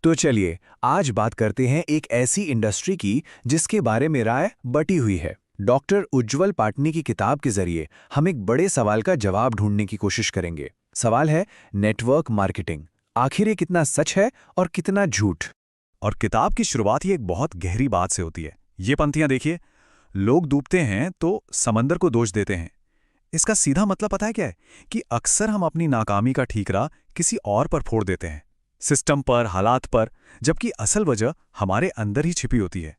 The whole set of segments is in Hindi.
तो चलिए आज बात करते हैं एक ऐसी इंडस्ट्री की जिसके बारे में राय बटी हुई है। डॉक्टर उज्ज्वल पाटनी की किताब के जरिए हम एक बड़े सवाल का जवाब ढूंढने की कोशिश करेंगे। सवाल है नेटवर्क मार्केटिंग। आखिर ये कितना सच है और कितना झूठ। और किताब की शुरुआत ही एक बहुत गहरी बात से होती है। ये पंक्तियां देखिए, लोग डूबते हैं तो समंदर को दोष देते हैं। इसका सीधा मतलब पता है क्या है? कि अक्सर हम अपनी नाकामी का ठीकरा किसी और पर फोड़ देते हैं, सिस्टम पर, हालात पर, जबकि असल वजह हमारे अंदर ही छिपी होती है।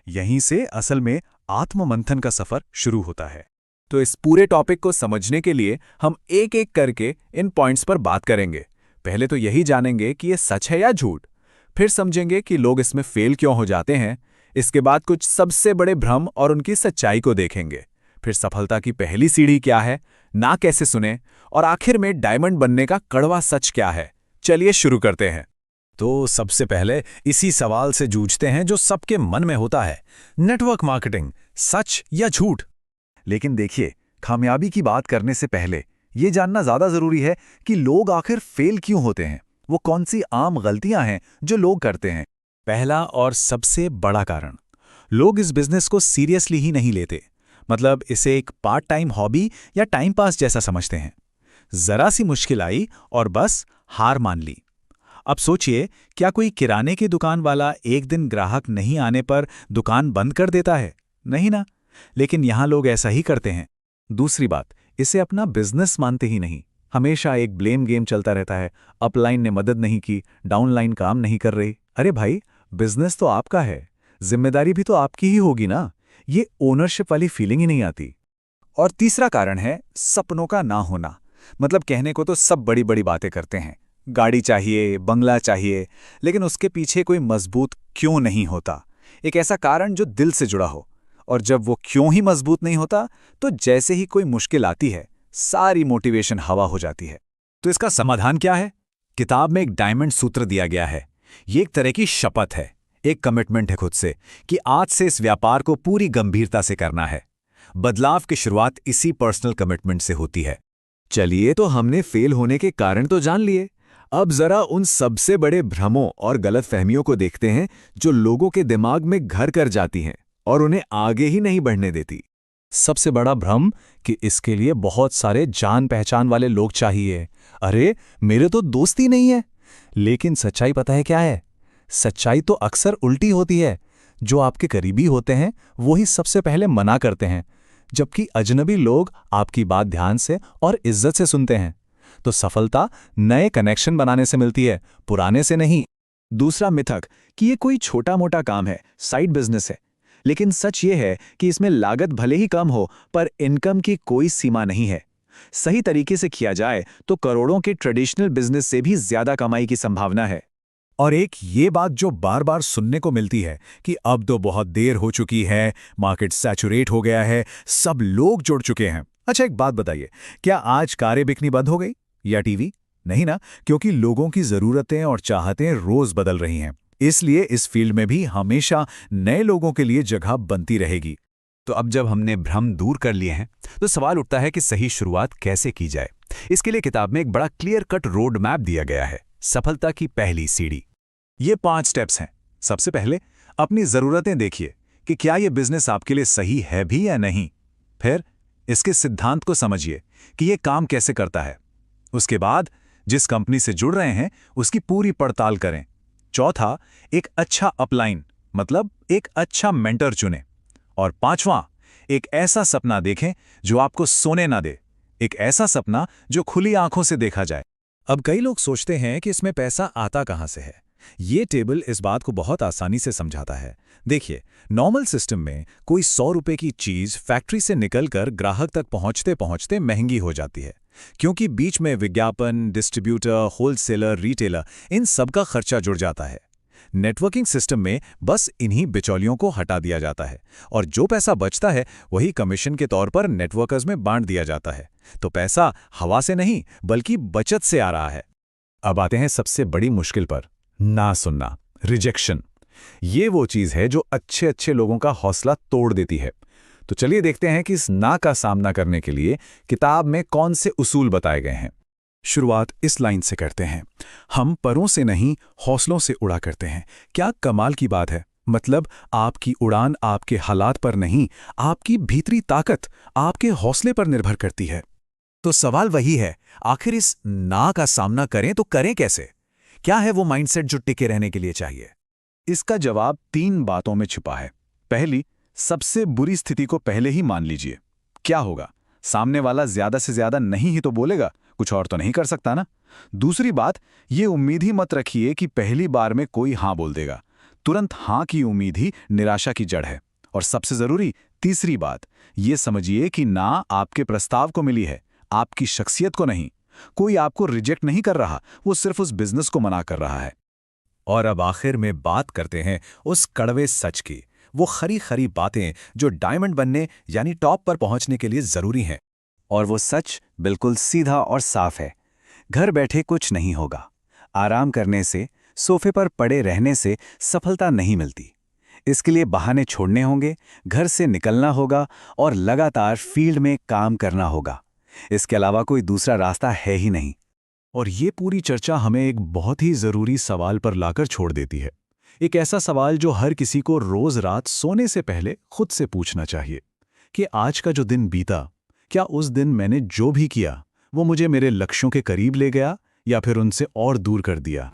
यहीं से असल में आत्ममंथन का सफर शुरू होता है। तो इस पूरे टॉपिक को समझने के लिए हम एक एक करके इन पॉइंट्स पर बात करेंगे। पहले तो यही जानेंगे कि ये सच है या झूठ, फिर समझेंगे कि लोग इसमें फेल क्यों हो जाते हैं। इसके बाद कुछ सबसे बड़े भ्रम और उनकी सच्चाई को देखेंगे। फिर सफलता की पहली सीढ़ी क्या है, ना कैसे सुने, और आखिर में डायमंड बनने का कड़वा सच क्या है। चलिए शुरू करते हैं। तो सबसे पहले इसी सवाल से जूझते हैं जो सबके मन में होता है, नेटवर्क मार्केटिंग सच या झूठ। लेकिन देखिए, कामयाबी की बात करने से पहले ये जानना ज्यादा जरूरी है कि लोग आखिर फेल क्यों होते हैं। वो कौन सी आम गलतियां हैं जो लोग करते हैं। पहला और सबसे बड़ा कारण, लोग इस बिजनेस को सीरियसली ही नहीं लेते। मतलब इसे एक पार्ट टाइम हॉबी या टाइम पास जैसा समझते हैं। जरा सी मुश्किल आई और बस हार मान ली। अब सोचिए, क्या कोई किराने की दुकान वाला एक दिन ग्राहक नहीं आने पर दुकान बंद कर देता है? नहीं ना। लेकिन यहां लोग ऐसा ही करते हैं। दूसरी बात, इसे अपना बिजनेस मानते ही नहीं। हमेशा एक ब्लेम गेम चलता रहता है। अपलाइन ने मदद नहीं की, डाउनलाइन काम नहीं कर रही। अरे भाई, बिजनेस तो आपका है, जिम्मेदारी भी तो आपकी ही होगी ना। ये ओनरशिप वाली फीलिंग ही नहीं आती। और तीसरा कारण है सपनों का ना होना। मतलब कहने को तो सब बड़ी बड़ी बातें करते हैं, गाड़ी चाहिए, बंगला चाहिए, लेकिन उसके पीछे कोई मजबूत क्यों नहीं होता। एक ऐसा कारण जो दिल से जुड़ा हो। और जब वो क्यों ही मजबूत नहीं होता, तो जैसे ही कोई मुश्किल आती है, सारी मोटिवेशन हवा हो जाती है। तो इसका समाधान क्या है? किताब में एक डायमंड सूत्र दिया गया है। ये एक तरह की शपथ है, एक कमिटमेंट है खुद से, कि आज से इस व्यापार को पूरी गंभीरता से करना है। बदलाव की शुरुआत इसी पर्सनल कमिटमेंट से होती है। चलिए, तो हमने फेल होने के कारण तो जान लिए। अब जरा उन सबसे बड़े भ्रमों और गलतफहमियों को देखते हैं जो लोगों के दिमाग में घर कर जाती हैं और उन्हें आगे ही नहीं बढ़ने देती। सबसे बड़ा भ्रम कि इसके लिए बहुत सारे जान पहचान वाले लोग चाहिए। अरे, मेरे तो दोस्त ही नहीं है। लेकिन सच्चाई पता है क्या है? सच्चाई तो अक्सर उल्टी होती है। जो आपके करीबी होते हैं वो ही सबसे पहले मना करते हैं, जबकि अजनबी लोग आपकी बात ध्यान से और इज्जत से सुनते हैं। तो सफलता नए कनेक्शन बनाने से मिलती है, पुराने से नहीं। दूसरा मिथक कि ये कोई छोटा मोटा काम है, साइड बिजनेस है। लेकिन सच ये है कि इसमें लागत भले ही कम हो, पर इनकम की कोई सीमा नहीं है। सही तरीके से किया जाए तो करोड़ों के ट्रेडिशनल बिजनेस से भी ज्यादा कमाई की संभावना है। और एक ये बात जो बार बार सुनने को मिलती है कि अब तो बहुत देर हो चुकी है, मार्केट सैचुरेट हो गया है, सब लोग जुड़ चुके हैं। अच्छा, एक बात बताइए, क्या आज कारें बिकनी बंद हो गई या टीवी? नहीं ना, क्योंकि लोगों की जरूरतें और चाहतें रोज बदल रही हैं। इसलिए इस फील्ड में भी हमेशा नए लोगों के लिए जगह बनती रहेगी। तो अब जब हमने भ्रम दूर कर लिए हैं, तो सवाल उठता है कि सही शुरुआत कैसे की जाए। इसके लिए किताब में एक बड़ा क्लियर कट रोड मैप दिया गया है, सफलता की पहली सीढ़ी। ये 5 स्टेप्स हैं। सबसे पहले अपनी जरूरतें देखिए कि क्या यह बिजनेस आपके लिए सही है भी या नहीं। फिर इसके सिद्धांत को समझिए कि यह काम कैसे करता है। उसके बाद जिस कंपनी से जुड़ रहे हैं उसकी पूरी पड़ताल करें। चौथा, एक अच्छा अपलाइन मतलब एक अच्छा मेंटर चुनें। और पांचवां, एक ऐसा सपना देखें जो आपको सोने ना दे, एक ऐसा सपना जो खुली आंखों से देखा जाए। अब कई लोग सोचते हैं कि इसमें पैसा आता कहां से है। ये टेबल इस बात को बहुत आसानी से समझाता है। देखिए, नॉर्मल सिस्टम में कोई 100 रुपए की चीज फैक्ट्री से निकलकर ग्राहक तक पहुंचते पहुंचते महंगी हो जाती है, क्योंकि बीच में विज्ञापन, डिस्ट्रीब्यूटर, होलसेलर, रिटेलर, इन सब का खर्चा जुड़ जाता है। नेटवर्किंग सिस्टम में बस इन्हीं बिचौलियों को हटा दिया जाता है और जो पैसा बचता है वही कमीशन के तौर पर नेटवर्कर्स में बांट दिया जाता है। तो पैसा हवा से नहीं बल्कि बचत से आ रहा है। अब आते हैं सबसे बड़ी मुश्किल पर, ना सुनना, रिजेक्शन। ये वो चीज है जो अच्छे अच्छे लोगों का हौसला तोड़ देती है। तो चलिए देखते हैं कि इस ना का सामना करने के लिए किताब में कौन से उसूल बताए गए हैं। शुरुआत इस लाइन से करते हैं, हम परों से नहीं हौसलों से उड़ा करते हैं। क्या कमाल की बात है। मतलब आपकी उड़ान आपके हालात पर नहीं, आपकी भीतरी ताकत, आपके हौसले पर निर्भर करती है। तो सवाल वही है, आखिर इस ना का सामना करें तो करें कैसे? क्या है वो माइंडसेट जो टिके रहने के लिए चाहिए? इसका जवाब 3 बातों में छुपा है। पहली, सबसे बुरी स्थिति को पहले ही मान लीजिए। क्या होगा? सामने वाला ज्यादा से ज्यादा नहीं ही तो बोलेगा, कुछ और तो नहीं कर सकता ना। दूसरी बात, ये उम्मीद ही मत रखिए कि पहली बार में कोई हाँ बोल देगा। तुरंत हाँ की उम्मीद ही निराशा की जड़ है। और सबसे जरूरी तीसरी बात, ये समझिए कि ना आपके प्रस्ताव को मिली है, आपकी शख्सियत को नहीं। कोई आपको रिजेक्ट नहीं कर रहा, वो सिर्फ उस बिजनेस को मना कर रहा है। और अब आखिर में बात करते हैं उस कड़वे सच की, वो खरी खरी बातें जो डायमंड बनने यानी टॉप पर पहुंचने के लिए जरूरी हैं। और वो सच बिल्कुल सीधा और साफ है। घर बैठे कुछ नहीं होगा। आराम करने से, सोफे पर पड़े रहने से सफलता नहीं मिलती। इसके लिए बहाने छोड़ने होंगे, घर से निकलना होगा और लगातार फील्ड में काम करना होगा। इसके अलावा कोई दूसरा रास्ता है ही नहीं। और ये पूरी चर्चा हमें एक बहुत ही जरूरी सवाल पर लाकर छोड़ देती है। एक ऐसा सवाल जो हर किसी को रोज रात सोने से पहले खुद से पूछना चाहिए कि आज का जो दिन बीता, क्या उस दिन मैंने जो भी किया वो मुझे मेरे लक्ष्यों के करीब ले गया या फिर उनसे और दूर कर दिया।